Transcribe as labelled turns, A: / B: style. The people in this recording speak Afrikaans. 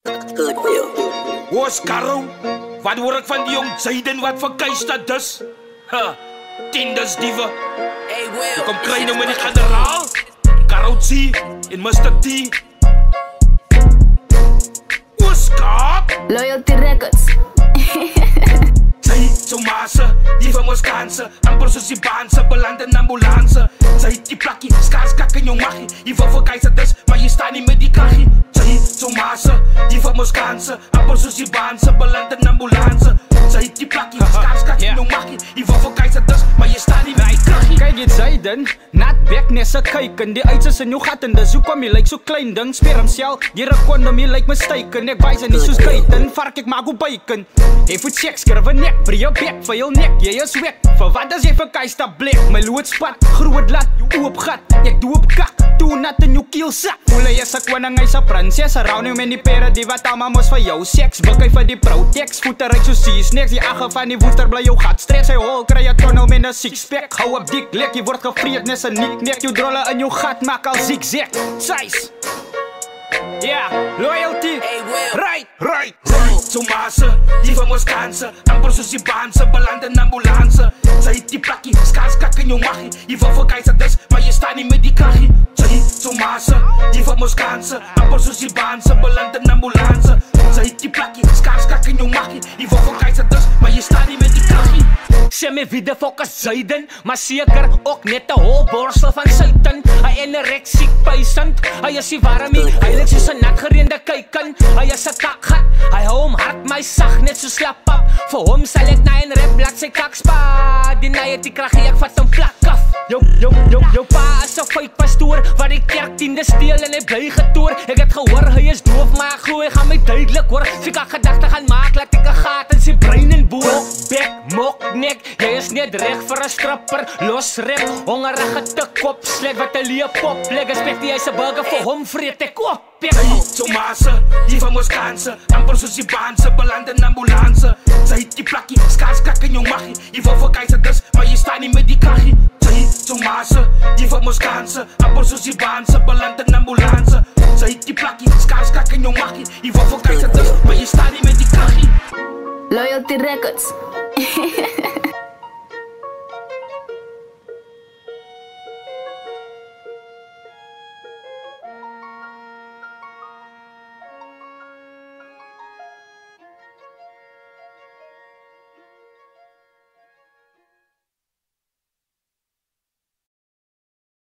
A: Hoes Karel, wat hoor ek van die jong Jaden wat verkuister dus? Tinders diewe. Kom kry nou met die generaal Karel G en Mr. T. Hoes Kap
B: Loyalty Records.
A: Sy so massa, die van ons kanse amper soos die baanse, beland in ambulance. Sy die plakkie, skak in jou maggie. Jy wil verkuister dus, maar jy staan nie met die kaggie. Sy so massa, die van ons kanse amper soos die baanse, beland in ambulance. Sy die plakkie, skak in jou maggie. Jy wil verkuister dus, maar jy staan nie met die kaggie.
C: Kyk jy Jaden, nat bek nesse kyken. Die uitses in jou gat en dis hoekom jy lyk so klein ding. Speer homself, die rekondom jy lyk mistaken. Ek wys en nie soos kyten, vark ek maak hoe bacon. Jy voet seks, skurwe nek, brie jou bek, vir jou nek, jy is wek. Vir wat as jy verkuister blik, my loodspat, groot lat, oop gat, ek doe op kak, toe nat in jou keel sak. Voel jy is a koning, hy is a prinses, around jou met die pere, die wat allemaal mos vir jou seks. Buk hy vir die protex, voete ryk so sies, niks, die agge van die woester bly jou gat stress. Hy hol, kry jy tunnel met een sixpack, hou op dik lek, jy word gevreed, nes een nik, jou drolle in jou gat, maak al zigzag, size. Yeah, loyalty, right.
A: So massa, die van ons kanse amper soos die baanse, beland in ambulance. Sy die plakkie, skak in jou maggie. Jy wil verkuister dus, maar jy staan nie met die kaggie. Sy so massa, die van ons kanse amper soos die baanse, beland in ambulance. Sy die plakkie, skak in jou maggie. Jy wil verkuister dus, maar jy staan nie met die kaggie.
D: Sê my wie de fok is Jaden, maar seker ook net 'n hol borstel van Satan. Hy anorexiek patient, hy is die warmie, hy lyk soos 'n nat gereende kuiken. Hy is 'n kakgat, hy hou hom hard my sag net so slap op. Vir hom sal ek na 'n rap blad sy kak spa. Die naai die kraggie, ek vat hom plak af. Jou pa is 'n fake pastoor wat die kerk tiende steel en hy bly getoer. Ek het gehoor hy is doof, maar ek glo hy gaan my duidelik hoor. Fik ek gedagte gaan maak, laat ek 'n gat in sy brein en boor. Bek, mok, nek, jy is net reg vir 'n stripper. Los rep, hongerige te kop, slet wat 'n leeu pop. Leg respect, jy is 'n burger vir hom vreet ek op.
A: Sy so massa, die van ons kanse amper soos die baanse, beland in ambulance. Sy die plakkie, skak in jou maggie. Jy wil verkuister dus, maar jy staan nie met die kaggie. Sy so massa, die van ons kanse amper soos die baanse, beland in ambulance. Sy die plakkie, skak in jou maggie. Jy wil verkuister dus, maar jy staan nie met die kaggie.
B: Loyalty Records.